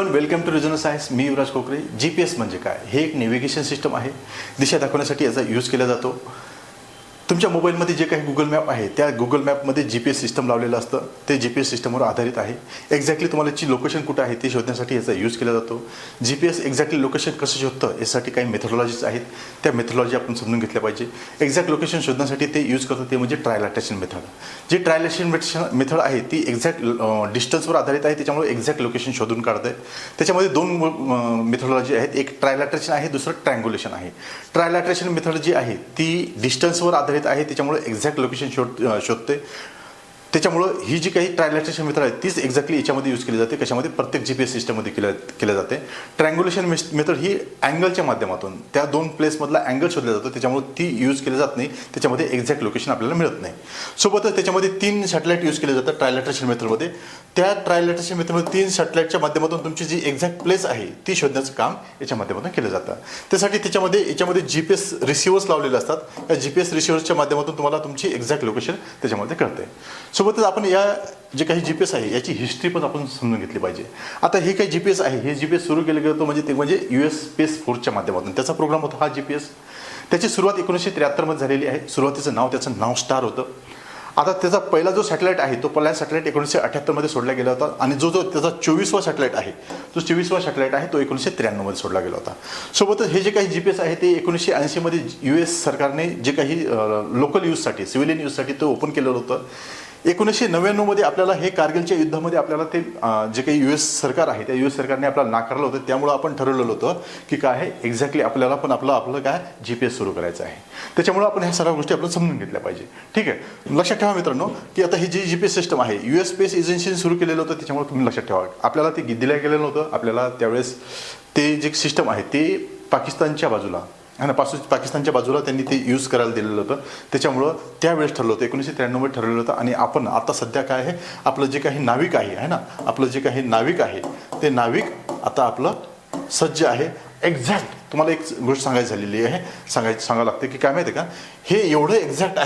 Everyone, welcome to regional science. मी Yuvraj Kokare. GPS म्हणजे काय? हे एक नेव्हिगेशन सिस्टम आहे. दिशा दाखवण्यासाठी याचा यूज केला जातो. तुमच्या मोबाईलमध्ये जे काही गुगल मॅप आहे त्या गुगल मॅपमध्ये GPS सिस्टम लावलेलं असतं. ते GPS सिस्टमवर आधारित आहे. एक्झॅक्टली तुम्हाला जी लोकेशन कुठं आहे ते शोधण्यासाठी याचा यूज केला जातो. GPS एक्झॅक्टली लोकेशन कसं शोधतं यासाठी काही मेथडॉलॉजीज आहेत. त्या मेथडॉलॉजी आपण समजून घेतल्या पाहिजे. एक्झॅक्ट लोकेशन शोधण्यासाठी ते यूज करतो ते म्हणजे ट्रायलॅटेशन मेथड. जी ट्रायलॅटेशन मेथड आहे ती एक्झॅक्ट डिस्टन्सवर आधारित आहे. त्याच्यामुळे एक्झॅक्ट लोकेशन शोधून काढतं आहे. त्याच्यामध्ये दोन मेथडॉलॉजी आहेत. एक ट्रायलॅटेशन आहे, दुसरं ट्रँग्युलेशन आहे. ट्रायलॅटेशन मेथड जी आहे ती डिस्टन्सवर आधारित आहे. त्याच्यामुळे एक्झॅक्ट लोकेशन शोधते. त्याच्यामुळं ही जी काही ट्रायलॅटेशन मेथड आहे तीच एक्झॅक्टली याच्यामध्ये यूज केली जाते. कशामध्ये? प्रत्येक GPS सिस्टममध्ये केल्या जाते. ट्रँग्युलेशन मेथड ही अँगलच्या माध्यमातून त्या दोन प्लेसमधला अँगल शोधला जातो. त्याच्यामुळे ती यूज केली जात नाही. त्याच्यामध्ये एक्झॅक्ट लोकेशन आपल्याला मिळत नाही. सोबतच त्याच्यामध्ये 3 सॅटेलाईट यूज केले जातात ट्रायलॅटेशन मेथडमध्ये. त्या ट्रायलॅटेशन मेथडमध्ये 3 सॅटेलाईटच्या माध्यमातून तुमची जी एक्झॅक्ट प्लेस आहे ती शोधण्याचं काम याच्या माध्यमातून केलं जातं. त्यासाठी याच्यामध्ये GPS रिसिव्हर्स लावलेले असतात. या GPS रिसिव्हर्सच्या माध्यमातून तुम्हाला तुमची एक्झॅक्ट लोकेशन त्याच्यामध्ये कळते. सोबतच आपण या जे काही GPS आहे याची हिस्ट्री पण आपण समजून घेतली पाहिजे. आता हे काही GPS आहे हे GPS सुरू केलं गेलं म्हणजे US स्पेस फोर्सच्या माध्यमातून त्याचा प्रोग्राम होता हा GPS. त्याची सुरुवात 1973 मध्ये झालेली आहे. सुरुवातीचं त्याचं नाव स्टार होतं. आता त्याचा पहिला जो सॅटेलाईट आहे तो पहिला सॅटेलाईट 1978 मध्ये सोडला गेला होता आणि जो त्याचा 24वा सॅटेलाईट आहे तो 1993 मध्ये सोडला गेला होता. सोबतच हे जे काही GPS आहे ते 1980 मध्ये US सरकारने जे काही लोकल यूजसाठी सिव्हिलियन यूजसाठी ते ओपन केलेलं होतं. 1999 मध्ये आपल्याला हे कारगिलच्या युद्धामध्ये आपल्याला ते जे काही US सरकार आहे त्या US सरकारने आपल्याला नाकारलं होतं. त्यामुळे आपण ठरवलेलं होतं की काय आहे एक्झॅक्टली आपल्याला पण आपलं काय GPS सुरू करायचं आहे. त्याच्यामुळे आपण ह्या सर्व गोष्टी आपण समजून घेतल्या पाहिजे. ठीक आहे, लक्षात ठेवा मित्रांनो की आता ही जी GPS सिस्टम आहे US स्पेस एजन्सीने सुरू केलेलं होतं. त्याच्यामुळे तुम्ही लक्षात ठेवा आपल्याला ते दिलं गेलेलं होतं. आपल्याला त्यावेळेस ते जे सिस्टम आहे ते पाकिस्तानच्या बाजूला पाकिस्तानच्या बाजूला त्यांनी ते यूज करायला दिलेलं होतं. त्याच्यामुळं त्यावेळेस ठरलं होतं 1993 मध्ये ठरलेलं होतं. आणि आपण आता सध्या काय आहे आपलं जे काही नाविक आहे ना आपलं जे काही नाविक आहे ते नाविक आता आपलं सज्ज आहे. एक्झॅक्ट तुम्हाला एक गोष्ट सांगायची झालेली आहे सांगावं लागते की काय माहिती आहे का हे एवढं एक्झॅक्ट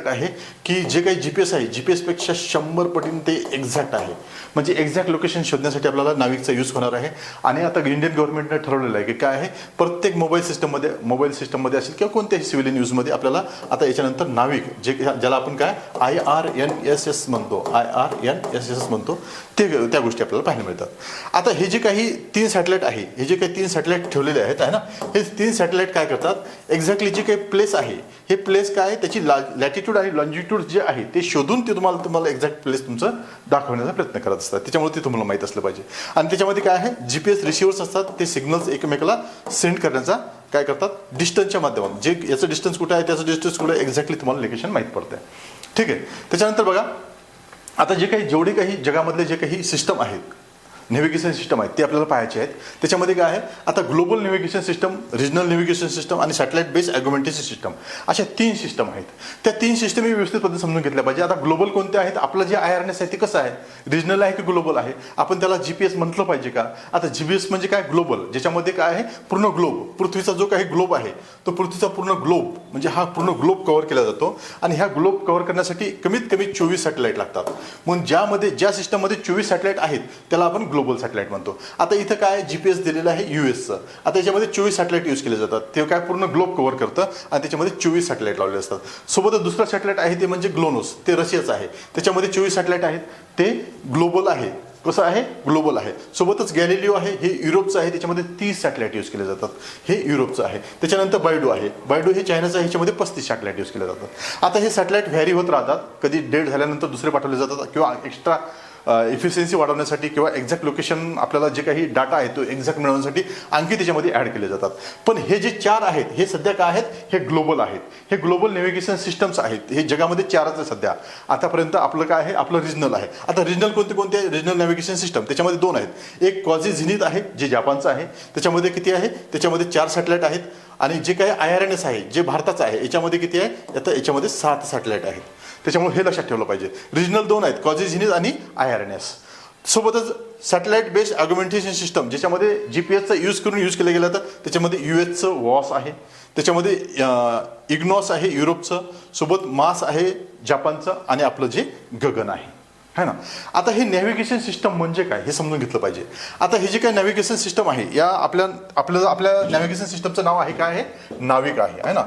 आहे की जे काही GPS आहे GPSपेक्षा 100 पटीने ते एक्झॅक्ट आहे. म्हणजे एक्झॅक्ट लोकेशन शोधण्यासाठी आपल्याला नाविकचा यूज होणार आहे. आणि आता इंडियन गव्हर्नमेंटने ठरवलेलं आहे की काय आहे प्रत्येक मोबाईल सिस्टममध्ये असेल किंवा कोणत्याही सिव्हिलियन यूजमध्ये आपल्याला आता याच्यानंतर नाविक ज्याला आपण काय IRNSS म्हणतो त्या गोष्टी आपल्याला पाहायला मिळतात. आता हे जे काही 3 सॅटेलाईट आहे हे जे काही 3 सॅटेलाईट ठेवलेले आहेत आहे ना हे 3 सॅटेलाईट काय करतात एक्झॅक्टली जे काही प्लेस आहे हे प्लेस काय त्याची लॅटिट्यूड आणि लॉन्जिट्यूड जे आहे ते शोधून ते तुम्हाला एक्झॅक्ट प्लेस तुमचं दाखवण्याचा प्रयत्न करत असतात. त्याच्यामुळे ते तुम्हाला माहीत असलं पाहिजे. आणि त्याच्यामध्ये काय आहे GPS रिसिव्हर्स असतात ते सिग्नल्स एकमेकाला सेंड करण्याचा काय करतात डिस्टन्सच्या माध्यमातून जे याचं डिस्टन्स कुठे आहे त्याचं डिस्टन्स कुठे एक्झॅक्टली तुम्हाला लोकेशन माहीत पडते. ठीक आहे, त्याच्यानंतर बघा आता जेवढे काही जगामधले जे काही सिस्टम आहेत नेव्हिगेशन सिस्टम आहेत ते आपल्याला पाहायचे आहेत. त्याच्यामध्ये काय आहे आता global navigation system, regional navigation system आणि सॅटेलाईट बेस्ड ॲग्युमेंटेशन सिस्टम अशा 3 सिस्टम आहेत. त्या 3 सिस्टम मी व्यवस्थित पद्धतीने समजून घेतल्या पाहिजे. आता ग्लोबल कोणते आहेत आपलं जे IRNS आहे ते कसं आहे रिजनल आहे की ग्लोबल आहे आपण त्याला GPS म्हटलं पाहिजे का? आता GPS म्हणजे काय ग्लोबल ज्याच्यामध्ये काय आहे पूर्ण ग्लोब पृथ्वीचा जो काही ग्लोब आहे तो पृथ्वीचा पूर्ण ग्लोब म्हणजे हा पूर्ण ग्लोब कव्हर केला जातो. आणि ह्या ग्लोब कव्हर करण्यासाठी कमीत कमी 24 सॅटेलाईट लागतात. म्हणून ज्या सिस्टममध्ये 24 सॅटेलाईट आहेत त्याला आपण ग्लोबल सॅटेलाईट म्हणतो. आता इथं काय GPS दिलेलं आहे USचं. आता याच्यामध्ये 24 सॅटेलाईट यूज केले जातात. ते काय पूर्ण ग्लोब कव्हर करतं आणि त्याच्यामध्ये 24 सॅटेलाईट लावले असतात. सोबतच दुसरं सॅटेलाईट आहे ते म्हणजे ग्लोनोस ते रशियाचं आहे. त्याच्यामध्ये 24 सॅटेलाईट आहेत ते ग्लोबल आहे. कसं आहे ग्लोबल आहे. सोबतच गॅलिलिओ आहे हे युरोपचं आहे त्याच्यामध्ये 30 सॅटेलाईट यूज केले जातात हे युरोपचं आहे. त्याच्यानंतर बायडू हे चायनाचं आहे ह्याच्यामध्ये 35 सॅटेलाईट यूज केले जातात. आता हे सॅटेलाईट व्हॅरी होत राहतात. कधी डेड झाल्यानंतर दुसरे पाठवले जातात किंवा एक्स्ट्रा इफिशियन्सी वाढवण्यासाठी किंवा एक्झॅक्ट लोकेशन आपल्याला जे काही डाटा आहे तो एक्झॅक्ट मिळवण्यासाठी आणखी त्याच्यामध्ये ॲड केले जातात. पण हे जे 4 आहेत हे सध्या काय आहेत हे ग्लोबल आहेत. हे ग्लोबल नेव्हिगेशन सिस्टम्स आहेत. हे जगामध्ये 4च आहे सध्या. आतापर्यंत आपलं काय आहे आपलं रिजनल आहे. आता रिजनल कोणते आहे रिजनल नेव्हिगेशन सिस्टम त्याच्यामध्ये 2 आहेत. एक क्वाझी झेनिथ आहे जे जपानचं आहे. त्याच्यामध्ये किती आहे त्याच्यामध्ये 4 सॅटेलाईट आहेत. आणि जे काही IRNS आहे जे भारताचं आहे याच्यामध्ये किती आहे आता याच्यामध्ये 7 सॅटेलाईट आहेत. त्याच्यामुळे हे लक्षात ठेवलं पाहिजे. रिजनल 2 आहेत क्वाझी झेनिथ आणि IRNS. सोबतच सॅटेलाईट बेस्ड ॲग्युमेंटेशन सिस्टम ज्याच्यामध्ये GPSचा यूज केलं गेलं तर त्याच्यामध्ये USचं वॉस आहे. त्याच्यामध्ये इग्नॉस आहे युरोपचं. सोबत मास आहे जपानचं आणि आपलं जे गगन आहे. है ना. आता हे नॅव्हिगेशन सिस्टम म्हणजे काय हे समजून घेतलं पाहिजे. आता हे जे काही नॅव्हिगेशन सिस्टम आहे या आपल्या नॅव्हिगेशन सिस्टमचं नाव आहे काय आहे, नाविक आहे ना,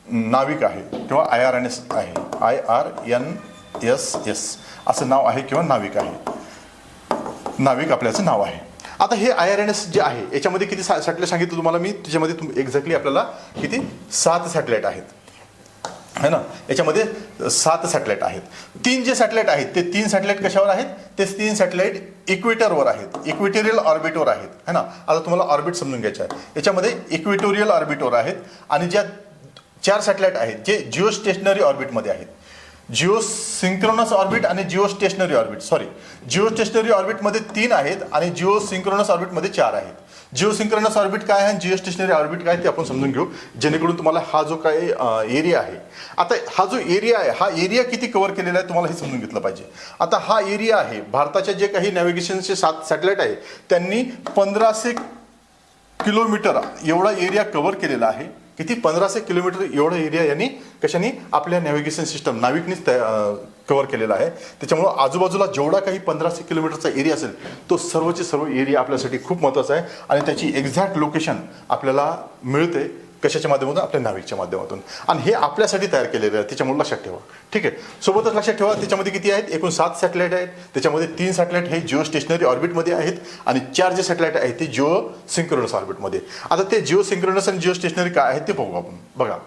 नाविक आहे किंवा IRNS आहे, IRNSS असं नाव आहे किंवा नाविक आहे, नाविक आपल्याचं नाव आहे. आता हे IRNS जे आहे याच्यामध्ये किती सॅटेलाइट सांगितलं तुम्हाला मी, त्याच्यामध्ये एक्झॅक्टली आपल्याला किती 7 सॅटेलाइट आहेत है ना. याच्यामध्ये 7 सॅटेलाइट आहेत. 3 जे सॅटेलाइट आहेत ते 3 सॅटेलाइट कशावर आहेत, ते 3 सॅटेलाइट इक्वेटरवर आहेत, इक्वेटोरियल ऑर्बिटवर आहेत है ना. आता तुम्हाला ऑर्बिट समजून घ्यायचं आहे. याच्यामध्ये इक्वेटोरियल ऑर्बिटवर आहेत आणि ज्या 4 सॅटेलाइट आहेत जे जिओ स्टेशनरी ऑर्बिटमध्ये आहेत, जिओ सिंक्रोनस ऑर्बिट आणि geo stationary orbit, sorry geo stationary ऑर्बिटमध्ये 3 आहेत आणि जिओ सिंक्रोनस ऑर्बिटमध्ये 4 आहेत. जिओ सिंक्रोनस ऑर्बिट काय आहे आणि जिओ स्टेशनरी ऑर्बिट काय ते आपण समजून घेऊ, जेणेकरून तुम्हाला हा जो काही एरिया आहे, आता हा जो एरिया आहे हा एरिया किती कव्हर केलेला आहे तुम्हाला हे समजून घेतलं पाहिजे. आता हा एरिया आहे भारताच्या जे काही नॅव्हिगेशनचे 7 सॅटेलाइट आहे त्यांनी 1500 किलोमीटर एवढा एरिया कव्हर केलेला आहे. किती 1500 किलोमीटर एवढा एरिया यांनी कशाने आपल्या नॅव्हिगेशन सिस्टम नाविकनीच कव्हर केलेला आहे. त्याच्यामुळं आजूबाजूला जेवढा काही 1500 किलोमीटरचा एरिया असेल तो सर्वचे सर्व एरिया आपल्यासाठी खूप महत्त्वाचा आहे आणि त्याची एक्झॅक्ट लोकेशन आपल्याला मिळते कशाच्या माध्यमातून, आपल्या नाविकच्या माध्यमातून. आणि हे आपल्यासाठी तयार केलेलं आहे, त्याच्यामुळे लक्षात ठेवा. ठीक आहे, सोबतच लक्षात ठेवा त्याच्यामध्ये किती आहेत, एकूण 7 सॅटेलाइट आहेत. त्याच्यामध्ये 3 सॅटेलाइट हे जिओ स्टेशनरी ऑर्बिटमध्ये आहेत आणि 4 जे सॅटेलाइट आहेत ते जिओ सिंक्रोनस ऑर्बिटमध्ये. आता ते जिओ सिंक्रोनस आणि जिओ स्टेशनरी काय आहेत ते बघू आपण. बघा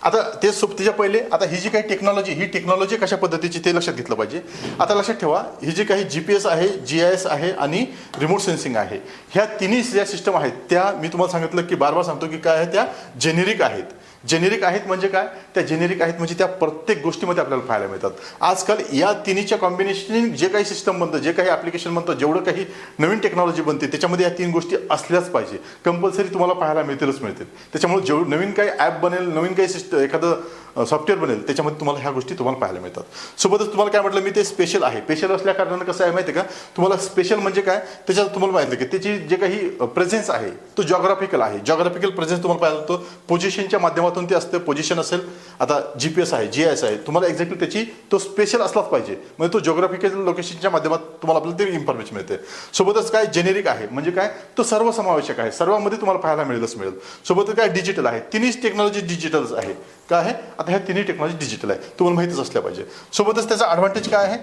आता ते त्याच्या पहिले आता ही जी काही टेक्नॉलॉजी, ही टेक्नॉलॉजी कशा पद्धतीची ते लक्षात घेतलं पाहिजे. आता लक्षात ठेवा ही जी काही GPS आहे, GIS आहे आणि रिमोट सेन्सिंग आहे, ह्या तिन्ही ज्या सिस्टम आहेत त्या मी तुम्हाला सांगितलं की बार सांगतो की काय आहे, त्या जेनेरिक आहेत. जेनेरिक आहेत म्हणजे काय, त्या जेनेरिक आहेत म्हणजे त्या प्रत्येक गोष्टीमध्ये आपल्याला पाहायला मिळतात. आजकाल या तिन्हीच्या कॉम्बिनेशन जे काही सिस्टम बनतं, जे काही ॲप्लिकेशन बनतं, जेवढं काही नवीन टेक्नॉलॉजी बनते त्याच्यामध्ये या 3 गोष्टी असल्याच पाहिजे, कंपल्सरी तुम्हाला पाहायला मिळतीलच मिळतील. त्याच्यामुळे जेवढं नवीन काही ॲप बनेल, नवीन काही एखादं सॉफ्टवेअर बनेल त्याच्यामध्ये तुम्हाला ह्या गोष्टी तुम्हाला पाहायला मिळतात. सोबतच तुम्हाला काय म्हटलं मी, ते स्पेशल आहे. स्पेशल असल्या कारणानं कसं आहे माहिती आहे का, तुम्हाला स्पेशल म्हणजे काय त्याच्यात तुम्हाला माहिती आहे की त्याची जे काही प्रेझेन्स आहे तो जॉग्राफिकल आहे. जॉग्राफिकल प्रेझेन्स तुम्हाला पाहायला लागतो, पोझिशनच्या माध्यमातून ते असतं. पोझिशन असेल, आता GPS आहे, GIS आहे, तुम्हाला एक्झॅक्टली त्याची तो स्पेशल असलाच पाहिजे, म्हणजे तो जॉग्राफिकल लोकेशनच्या माध्यमात तुम्हाला आपल्याला ते इन्फॉर्मेशन मिळते. सोबतच काय जेनेरिक आहे म्हणजे काय, तो सर्वसमावेशक आहे, सर्वांमध्ये तुम्हाला पाहायला मिळेलच मिळेल. सोबतच काय डिजिटल आहे, तिन्ही टेक्नॉलॉजी डिजिटल आहे. काय आहे, आता ह्या तिन्ही टेक्नॉलॉजी डिजिटल आहे, तुम्हाला माहितीच असल्या पाहिजे. सोबतच त्याचा ॲडव्हान्टेज काय आहे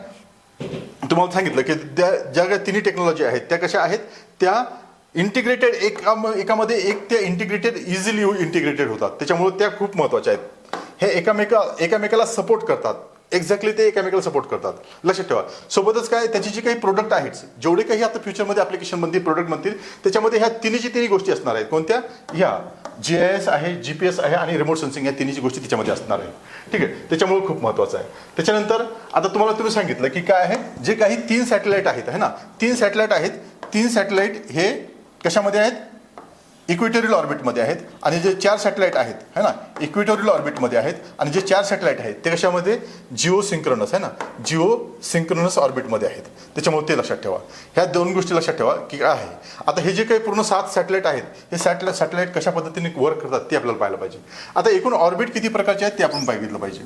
तुम्हाला सांगितलं की ज्या काही तिन्ही टेक्नॉलॉजी आहेत त्या कशा आहेत, त्या इंटिग्रेटेड एकामध्ये एक त्या इंटिग्रेटेड इझिली इंटिग्रेटेड होतात. त्याच्यामुळे त्या खूप महत्त्वाच्या आहेत. हे एकामेकाला सपोर्ट करतात, एक्झॅक्टली ते एकामेकाला सपोर्ट करतात, लक्षात ठेवा. सोबतच काय त्याची जी काही प्रोडक्ट आहेत, जेवढे काही आता फ्युचरमध्ये ॲप्लिकेशन बनतील, प्रोडक्ट बनतील, त्याच्यामध्ये ह्या तिन्ही गोष्टी असणार आहेत. कोणत्या, ह्या GIS आहे, GPS आहे आणि रिमोट सेन्सिंग, या तिन्ही गोष्टी त्याच्यामध्ये असणार आहे. ठीक आहे, त्याच्यामुळे खूप महत्त्वाचं आहे. त्याच्यानंतर आता तुम्ही सांगितलं की काय आहे, जे काही 3 सॅटेलाइट आहेत है ना, 3 सॅटेलाइट आहेत, 3 सॅटेलाइट हे कशामध्ये आहेत, इक्वेटोरियल ऑर्बिटमध्ये आहेत आणि जे 4 सॅटेलाइट आहेत है ना, इक्वेटोरियल ऑर्बिटमध्ये आहेत आणि जे 4 सॅटेलाइट आहेत ते कशामध्ये, जिओ सिंक्रोनस आहे ना, जिओ सिंक्रोनस ऑर्बिटमध्ये आहेत. त्याच्यामुळे ते लक्षात ठेवा. ह्या 2 गोष्टी लक्षात ठेवा की काय आहे. आता हे जे काही पूर्ण 7 सॅटेलाइट आहेत, हे सॅटेलाइट कशा पद्धतीने वर्क करतात ते आपल्याला पाहायला पाहिजे. आता एकूण ऑर्बिट किती प्रकारचे आहेत ते आपण बघितलं पाहिजे.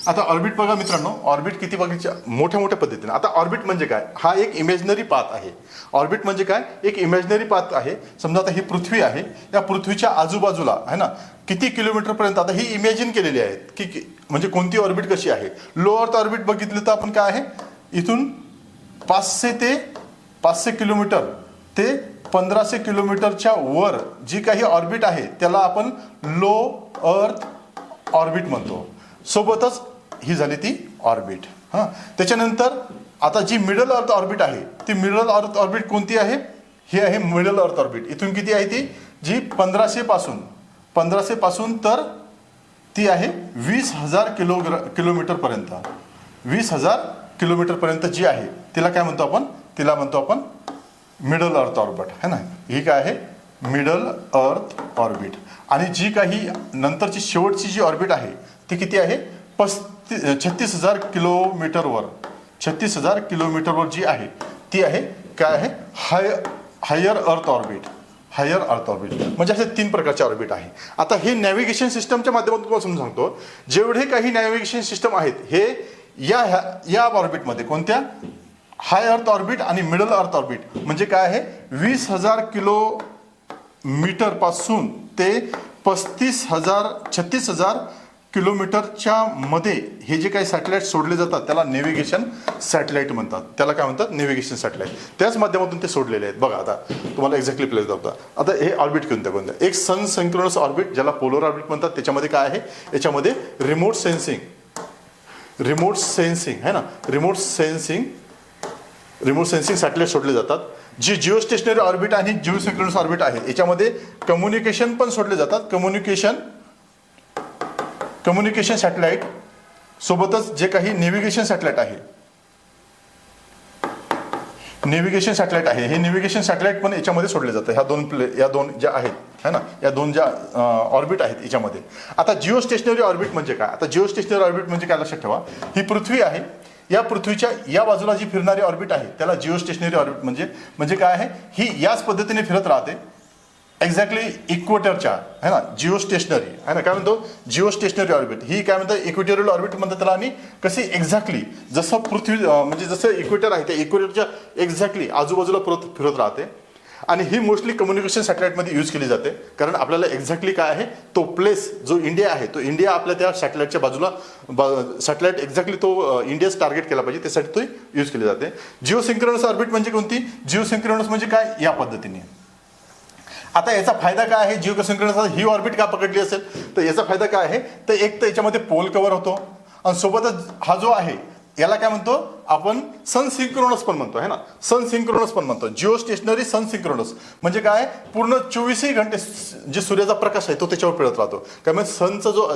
आता ऑर्बिट बघा मित्रांनो, ऑर्बिट किती बघायच्या मोठ्या पद्धतीने. आता ऑर्बिट म्हणजे काय, हा एक इमॅजिनरी पाथ आहे. ऑर्बिट म्हणजे काय, एक इमॅजिनरी पाथ आहे. समजा आता ही पृथ्वी आहे, या पृथ्वीच्या आजूबाजूला आहे ना किती किलोमीटरपर्यंत, आता ही इमॅजिन केलेली आहेत की म्हणजे कोणती ऑर्बिट कशी आहे. लो अर्थ ऑर्बिट बघितलं तर आपण काय आहे, इथून 500 किलोमीटर ते 1500 किलोमीटरच्या वर जी काही ऑर्बिट आहे त्याला आपण लो अर्थ ऑर्बिट म्हणतो. सोबतच ही झाली ती ऑर्बिट. हां, त्याच्यानंतर आता जी मिडल अर्थ ऑर्बिट आहे, ती मिडल अर्थ ऑर्बिट कोणती आहे, ही आहे मिडल अर्थ ऑर्बिट. इथून किती आहे ती, जी 1500 पासून तर ती आहे 20,000 किलोमीटरपर्यंत. 20,000 किलोमीटरपर्यंत जी आहे तिला काय म्हणतो आपण, तिला म्हणतो आपण मिडल अर्थ ऑर्बिट है ना. ही काय आहे, मिडल अर्थ ऑर्बिट. आणि जी काही नंतरची शेवटची जी ऑर्बिट आहे ती किती आहे, 36,000 किलोमीटरवर, 36,000 किलोमीटरवर जी आहे ती आहे काय आहे, higher earth orbit. Higher earth orbit म्हणजे असे 3 प्रकारचे ऑर्बिट आहे. आता हे नॅव्हिगेशन सिस्टमच्या माध्यमातून तुम्हाला समजून सांगतो, जेवढे काही नॅव्हिगेशन सिस्टम आहेत हे या ऑर्बिटमध्ये कोणत्या हाय अर्थ ऑर्बिट आणि मिडल अर्थ ऑर्बिट म्हणजे काय आहे 20,000 किलोमीटर पासून ते 36,000 किलोमीटरच्या मध्ये हे जे काही सॅटेलाइट सोडले जातात त्याला नेव्हिगेशन सॅटेलाइट म्हणतात. त्याला काय म्हणतात नेव्हिगेशन सॅटेलाइट. त्याच माध्यमातून ते सोडलेले आहेत. बघा आता तुम्हाला एक्झॅक्टली प्लेस दाखवता. आता हे ऑर्बिट कोणत्या एक सन सिंक्रोनस ऑर्बिट ज्याला पोलर ऑर्बिट म्हणतात. त्याच्यामध्ये काय आहे याच्यामध्ये रिमोट सेन्सिंग है ना रिमोट सेन्सिंग सॅटेलाइट सोडले जातात. जी जिओ स्टेशनरी ऑर्बिट आणि जिओ सिंक्रोनस ऑर्बिट आहे याच्यामध्ये कम्युनिकेशन पण सोडले जातात. कम्युनिकेशन सॅटेलाइट सोबतच जे काही नेव्हिगेशन सॅटेलाइट आहे हे नेव्हिगेशन सॅटेलाइट पण याच्यामध्ये सोडले जातं. या दोन ज्या आहेत है ना या दोन ज्या ऑर्बिट आहेत याच्यामध्ये. आता जिओ स्टेशनरी ऑर्बिट म्हणजे काय. आता जिओ स्टेशनरी ऑर्बिट म्हणजे काय लक्षात ठेवा. ही पृथ्वी आहे. या पृथ्वीच्या या बाजूला जी फिरणारी ऑर्बिट आहे त्याला जिओ स्टेशनरी ऑर्बिट म्हणजे काय आहे ही याच पद्धतीने फिरत राहते एक्झॅक्टली इक्वेटरच्या है ना जिओ स्टेशनरी है ना काय म्हणतो जिओ स्टेशनरी ऑर्बिट ही काय म्हणतात इक्वेटोरियल ऑर्बिट म्हणतात त्याला. आणि कशी एक्झॅक्टली जसं पृथ्वी म्हणजे जसं इक्वेटर आहे त्या इक्वेटरच्या एक्झॅक्टली आजूबाजूला फिरत राहते. आणि ही मोस्टली कम्युनिकेशन सॅटेलाइटमध्ये यूज केली जाते कारण आपल्याला एक्झॅक्टली काय आहे तो प्लेस जो इंडिया आहे तो इंडिया आपल्या त्या सॅटेलाइटच्या बाजूला सॅटेलाइट एक्झॅक्टली तो इंडियाच टार्गेट केला पाहिजे त्यासाठी तो यूज केली जाते. जिओ सिंक्रोनस ऑर्बिट म्हणजे कोणती जिओ सिंक्रोनस म्हणजे काय या पद्धतीने. आता याचा फायदा काय आहे जिओ सिंक्रोनस ही ऑर्बिट का पकडली असेल तर याचा फायदा काय आहे तर एक तर याच्यामध्ये पोल कव्हर होतो आणि सोबतच हा जो आहे याला काय म्हणतो आपण सन सिंक्रोनस पण म्हणतो है ना सन सिंक्रोनस पण म्हणतो. जिओ स्टेशनरी सन सिंक्रोनस म्हणजे काय पूर्ण 24 घंटे जे सूर्याचा प्रकाश आहे तो त्याच्यावर फिरत राहतो. त्यामुळे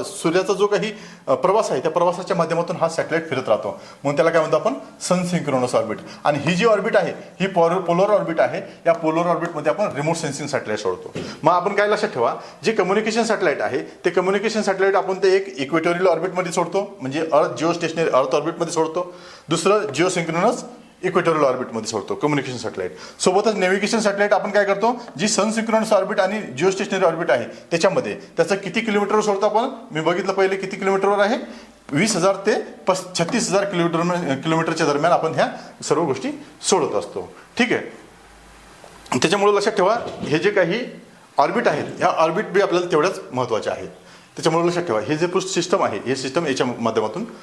सूर्याचा जो काही प्रवास आहे त्या प्रवासाच्या माध्यमातून हा सॅटेलाइट फिरत राहतो म्हणून त्याला काय म्हणतो आपण सन सिंक्रोनस ऑर्बिट. आणि ही जी ऑर्बिट आहे ही पोलर ऑर्बिट आहे. या पोलर ऑर्बिटमध्ये आपण रिमोट सेन्सिंग सॅटेलाइट सोडतो. मग आपण काय लक्षात ठेवा जे कम्युनिकेशन सॅटेलाइट आहे ते कम्युनिकेशन सॅटेलाइट आपण ते एक इक्वेटोरियल ऑर्बिटमध्ये सोडतो म्हणजे जिओ स्टेशनरी अर्थ ऑर्बिटमध्ये सोडतो. दुसरं जिओ सिंक्रोनस इक्वेटोरियल ऑर्बिटमध्ये सोडतो कम्युनिकेशन सॅटेलाइट. सोबतच नेव्हिगेशन सॅटेलाइट आपण काय करतो जी सन सिंक्रोनस ऑर्बिट आणि जिओ स्टेशनरी ऑर्बिट आहे त्याच्यामध्ये त्याचं किती किलोमीटरवर सोडतो आपण मी बघितलं पहिले किती किलोमीटरवर आहे 20,000 ते 36,000 किलोमीटरच्या दरम्यान आपण ह्या सर्व गोष्टी सोडत असतो. ठीक आहे. त्याच्यामुळे लक्षात ठेवा हे जे काही ऑर्बिट आहेत ह्या ऑर्बिट बी आपल्याला तेवढ्याच महत्त्वाच्या आहेत. त्याच्यामुळे लक्षात ठेवा हे जे सिस्टम आहे हे सिस्टम याच्या माध्यमातून